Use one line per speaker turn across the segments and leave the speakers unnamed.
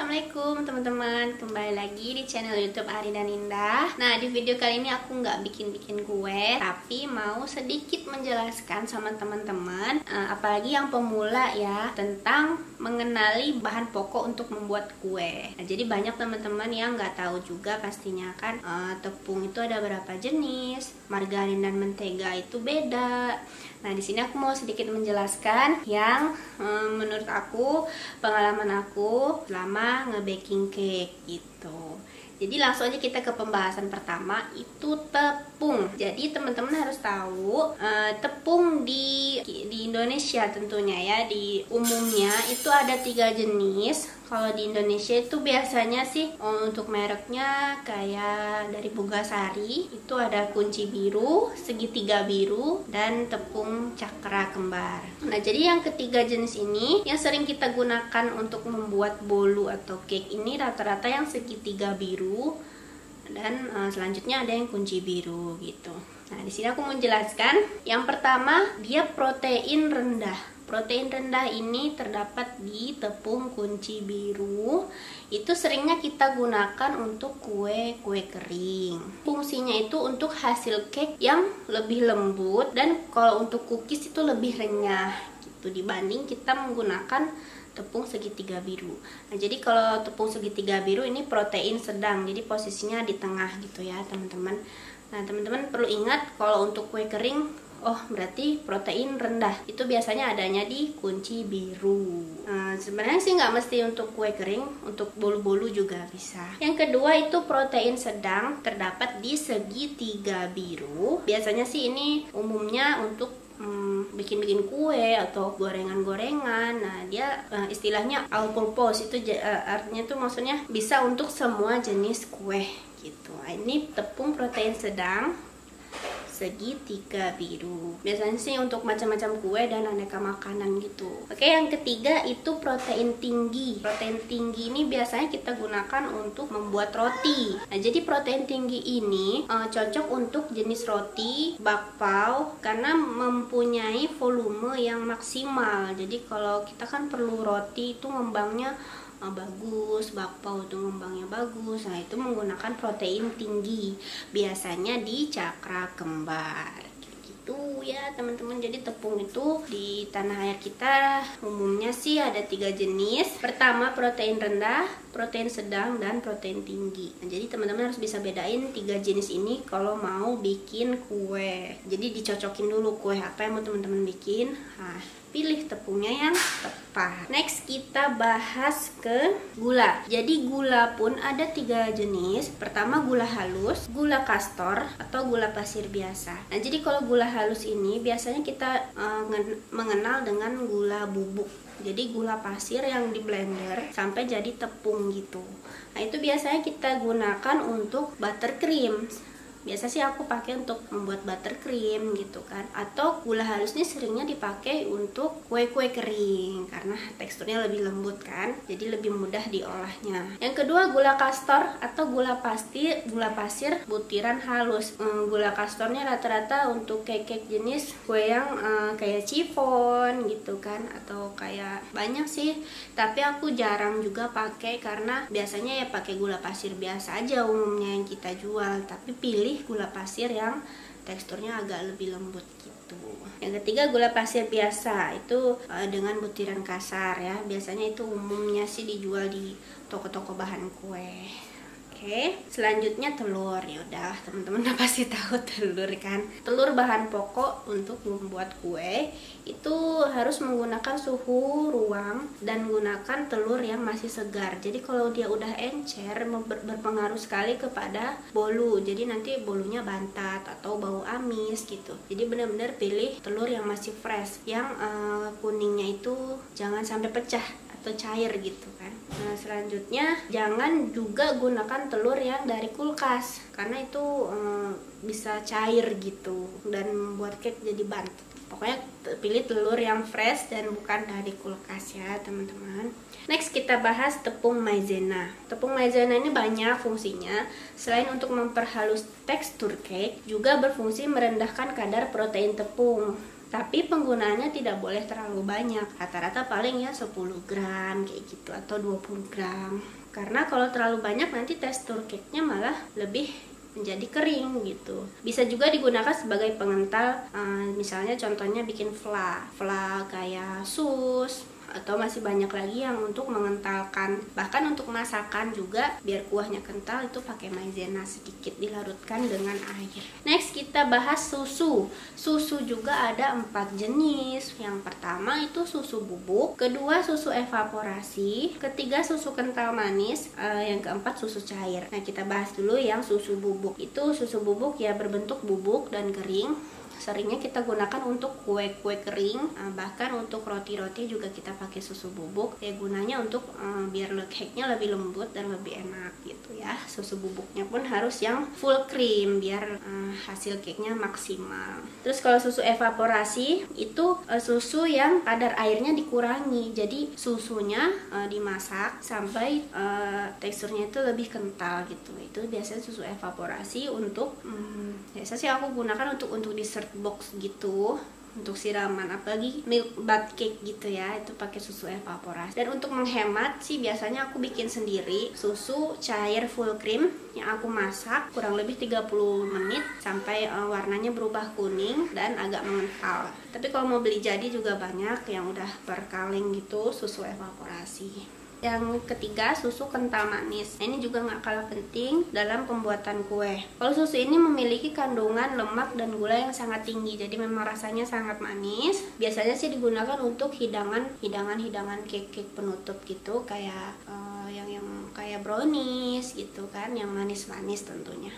Assalamualaikum teman-teman, kembali lagi di channel YouTube Ari dan Indah. Nah, di video kali ini aku nggak bikin kue, tapi mau sedikit menjelaskan sama teman-teman, apalagi yang pemula ya, tentang mengenali bahan pokok untuk membuat kue. Nah, jadi banyak teman-teman yang nggak tahu juga pastinya kan, tepung itu ada berapa jenis, margarin dan mentega itu beda. Nah, di sini aku mau sedikit menjelaskan yang menurut aku, pengalaman aku selama nge-baking cake gitu. Jadi langsung aja kita ke pembahasan pertama, itu tepung. Jadi teman-teman harus tahu tepung di Indonesia tentunya ya, di umumnya itu ada 3 jenis. Kalau di Indonesia itu biasanya sih untuk mereknya kayak dari Bogasari, itu ada kunci biru, segitiga biru, dan tepung cakra kembar. Nah, jadi yang ketiga jenis ini yang sering kita gunakan untuk membuat bolu atau cake ini rata-rata yang segitiga biru, dan selanjutnya ada yang kunci biru gitu. Nah, di sini aku mau jelaskan. Yang pertama, dia protein rendah. Protein rendah ini terdapat di tepung kunci biru. Itu seringnya kita gunakan untuk kue-kue kering. Fungsinya itu untuk hasil cake yang lebih lembut, dan kalau untuk cookies itu lebih renyah gitu dibanding kita menggunakan tepung segitiga biru. Nah, jadi kalau tepung segitiga biru ini protein sedang, jadi posisinya di tengah gitu ya teman-teman. Nah, teman-teman perlu ingat kalau untuk kue kering, berarti protein rendah itu biasanya adanya di kunci biru. Sebenarnya sih nggak mesti untuk kue kering, untuk bolu-bolu juga bisa. Yang kedua itu protein sedang, terdapat di segitiga biru. Biasanya sih ini umumnya untuk bikin kue atau gorengan-gorengan. Nah, dia istilahnya all purpose, itu artinya tuh maksudnya bisa untuk semua jenis kue gitu. Nah, ini tepung protein sedang segitiga biru. Biasanya sih untuk macam-macam kue dan aneka makanan gitu. Oke, yang ketiga itu protein tinggi. Protein tinggi ini biasanya kita gunakan untuk membuat roti. Nah, jadi protein tinggi ini cocok untuk jenis roti, bakpao, karena mempunyai volume yang maksimal. Jadi kalau kita kan perlu roti itu ngembangnya bagus, bakpao itu ngembangnya bagus. Nah, itu menggunakan protein tinggi, biasanya di cakra kembar gitu ya teman-teman. Jadi tepung itu di tanah air kita umumnya sih ada 3 jenis. Pertama protein rendah, protein sedang, dan protein tinggi. Nah, jadi teman-teman harus bisa bedain 3 jenis ini kalau mau bikin kue. Jadi dicocokin dulu kue apa yang mau teman-teman bikin. Nah, pilih tepungnya yang tepat. Next kita bahas ke gula. Jadi gula pun ada 3 jenis. Pertama gula halus, gula kastor, atau gula pasir biasa. Nah, jadi kalau gula halus ini biasanya kita mengenal dengan gula bubuk. Jadi gula pasir yang di blender sampai jadi tepung gitu. Nah, itu biasanya kita gunakan untuk buttercream. Biasa sih aku pakai untuk membuat buttercream gitu kan. Atau gula halus ini seringnya dipakai untuk kue-kue kering karena teksturnya lebih lembut kan. Jadi lebih mudah diolahnya. Yang kedua gula kastor atau gula pasir butiran halus. Gula kastornya rata-rata untuk cake jenis kue yang kayak chiffon gitu kan, atau kayak banyak sih. Tapi aku jarang juga pakai karena biasanya ya pakai gula pasir biasa aja umumnya yang kita jual. Tapi pilih gula pasir yang teksturnya agak lebih lembut gitu. Yang ketiga gula pasir biasa, itu dengan butiran kasar ya. Biasanya itu umumnya sih dijual di toko-toko bahan kue. Oke, selanjutnya telur. Ya udah, teman-teman udah pasti tahu telur kan. Telur bahan pokok untuk membuat kue itu harus menggunakan suhu ruang dan gunakan telur yang masih segar. Jadi kalau dia udah encer berpengaruh sekali kepada bolu. Jadi nanti bolunya bantat atau bau amis gitu. Jadi benar-benar pilih telur yang masih fresh, yang kuningnya itu jangan sampai pecah atau cair gitu kan. Nah, selanjutnya jangan juga gunakan telur yang dari kulkas karena itu bisa cair gitu dan membuat cake jadi bantet. Pokoknya pilih telur yang fresh dan bukan dari kulkas ya teman-teman. Next kita bahas tepung maizena. Tepung maizena ini banyak fungsinya. Selain untuk memperhalus tekstur cake, juga berfungsi merendahkan kadar protein tepung. Tapi penggunaannya tidak boleh terlalu banyak, rata-rata paling ya 10 gram kayak gitu atau 20 gram. Karena kalau terlalu banyak nanti tekstur cake-nya malah lebih menjadi kering gitu. Bisa juga digunakan sebagai pengental, misalnya contohnya bikin fla kayak sus, atau masih banyak lagi yang untuk mengentalkan. Bahkan untuk masakan juga biar kuahnya kental itu pakai maizena sedikit dilarutkan dengan air. Next kita bahas susu. Susu juga ada 4 jenis. Yang pertama itu susu bubuk, kedua susu evaporasi, ketiga susu kental manis, yang keempat susu cair. Nah, kita bahas dulu yang susu bubuk. Itu susu bubuk ya berbentuk bubuk dan kering. Seringnya kita gunakan untuk kue-kue kering, bahkan untuk roti-roti juga kita pakai susu bubuk. Ya gunanya untuk biar cake-nya lebih lembut dan lebih enak gitu ya. Susu bubuknya pun harus yang full cream biar hasil cake-nya maksimal. Terus kalau susu evaporasi itu susu yang kadar airnya dikurangi. Jadi susunya dimasak sampai teksturnya itu lebih kental gitu. Itu biasanya susu evaporasi untuk biasa sih aku gunakan untuk dessert box gitu, untuk siraman, apalagi milk bath cake gitu ya, itu pakai susu evaporasi. Dan untuk menghemat sih biasanya aku bikin sendiri susu cair full cream yang aku masak kurang lebih 30 menit sampai warnanya berubah kuning dan agak mengental. Tapi kalau mau beli jadi juga banyak yang udah per kaleng gitu susu evaporasi. Yang ketiga susu kental manis. Nah, ini juga nggak kalah penting dalam pembuatan kue. Kalau susu ini memiliki kandungan lemak dan gula yang sangat tinggi, jadi memang rasanya sangat manis. Biasanya sih digunakan untuk hidangan cake penutup gitu, kayak yang kayak brownies gitu kan, yang manis-manis tentunya.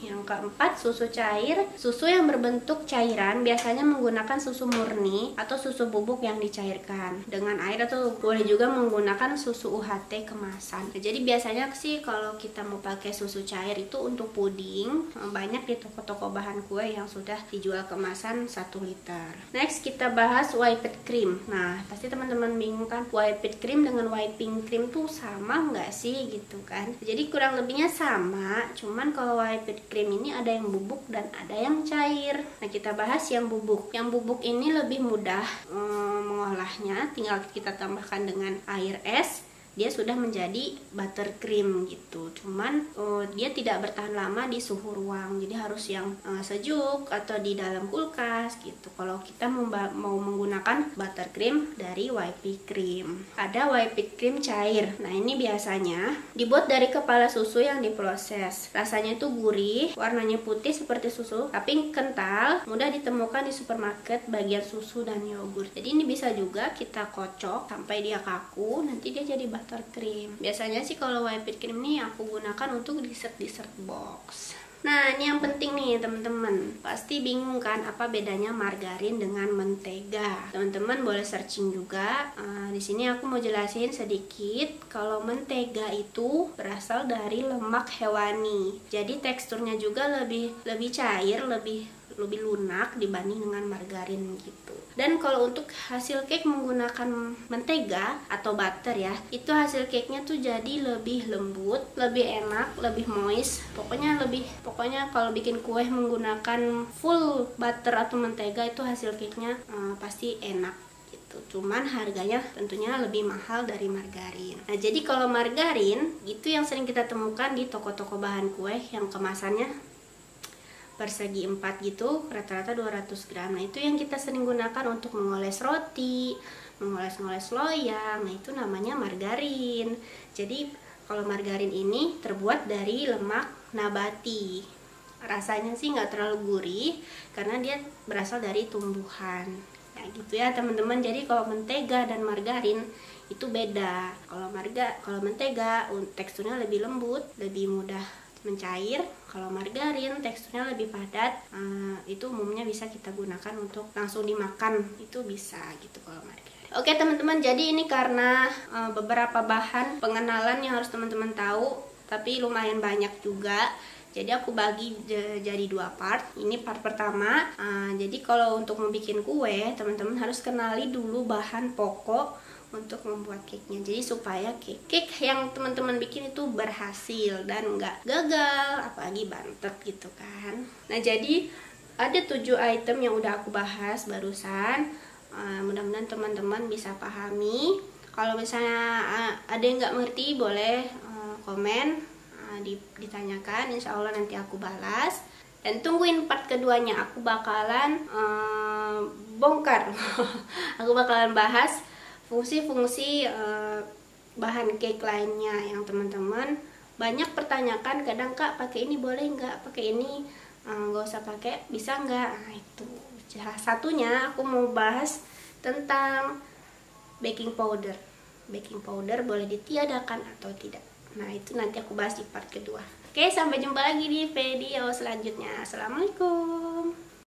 Yang keempat susu cair. Susu yang berbentuk cairan biasanya menggunakan susu murni atau susu bubuk yang dicairkan dengan air, atau boleh juga menggunakan susu UHT kemasan. Nah, jadi biasanya sih kalau kita mau pakai susu cair itu untuk puding, banyak di toko-toko bahan kue yang sudah dijual kemasan 1 liter. Next kita bahas whipped cream. Nah, pasti teman-teman bingung kan, whipped cream dengan whipping cream tuh sama nggak sih gitu kan? Jadi kurang lebihnya sama, cuman kalau whipped cream ini ada yang bubuk dan ada yang cair. Nah, kita bahas yang bubuk. Yang bubuk ini lebih mudah mengolahnya, tinggal kita tambahkan dengan air es. Dia sudah menjadi buttercream gitu. Cuman dia tidak bertahan lama di suhu ruang. Jadi harus yang sejuk atau di dalam kulkas gitu. Kalau kita mau menggunakan buttercream dari whipped cream. Ada whipped cream cair. Nah, ini biasanya dibuat dari kepala susu yang diproses. Rasanya itu gurih, warnanya putih seperti susu, tapi kental, mudah ditemukan di supermarket bagian susu dan yogurt. Jadi ini bisa juga kita kocok sampai dia kaku, nanti dia jadi buttercream. Biasanya sih kalau whipped cream nih aku gunakan untuk dessert box. Nah, ini yang penting nih teman-teman. Pasti bingung kan apa bedanya margarin dengan mentega. Teman-teman boleh searching juga. Di sini aku mau jelasin sedikit. Kalau mentega itu berasal dari lemak hewani. Jadi teksturnya juga lebih cair, lebih lunak dibanding dengan margarin gitu. Dan kalau untuk hasil cake menggunakan mentega atau butter ya, itu hasil cake-nya tuh jadi lebih lembut, lebih enak, lebih moist. Pokoknya kalau bikin kue menggunakan full butter atau mentega itu hasil cake-nya pasti enak. Cuman harganya tentunya lebih mahal dari margarin. Nah, jadi kalau margarin itu yang sering kita temukan di toko-toko bahan kue yang kemasannya persegi 4 gitu, rata-rata 200 gram. Nah, itu yang kita sering gunakan untuk mengoles roti, mengoles loyang. Nah, itu namanya margarin. Jadi kalau margarin ini terbuat dari lemak nabati. Rasanya sih nggak terlalu gurih karena dia berasal dari tumbuhan. Ya gitu ya teman-teman. Jadi kalau mentega dan margarin itu beda. Kalau mentega teksturnya lebih lembut, lebih mudah mencair. Kalau margarin teksturnya lebih padat. Itu umumnya bisa kita gunakan untuk langsung dimakan, itu bisa gitu kalau margarin. Oke teman-teman, jadi ini karena beberapa bahan pengenalan yang harus teman-teman tahu, tapi lumayan banyak juga. Jadi aku bagi jadi 2 part. Ini part pertama. Jadi kalau untuk membuat kue, teman-teman harus kenali dulu bahan pokok untuk membuat cake-nya. Jadi supaya cake yang teman-teman bikin itu berhasil dan nggak gagal, apalagi bantet gitu kan. Nah, jadi ada 7 item yang udah aku bahas barusan. Mudah-mudahan teman-teman bisa pahami. Kalau misalnya ada yang nggak mengerti, boleh komen, ditanyakan. Insya Allah nanti aku balas. Dan tungguin part keduanya, aku bakalan bongkar aku bakalan bahas fungsi-fungsi bahan cake lainnya yang teman-teman banyak pertanyakan. Kadang, Kak, pakai ini boleh nggak, pakai ini nggak usah pakai, bisa nggak? Nah, itu salah satunya aku mau bahas tentang baking powder. Baking powder boleh ditiadakan atau tidak. Nah, itu nanti aku bahas di part kedua. Oke, sampai jumpa lagi di video selanjutnya. Assalamualaikum.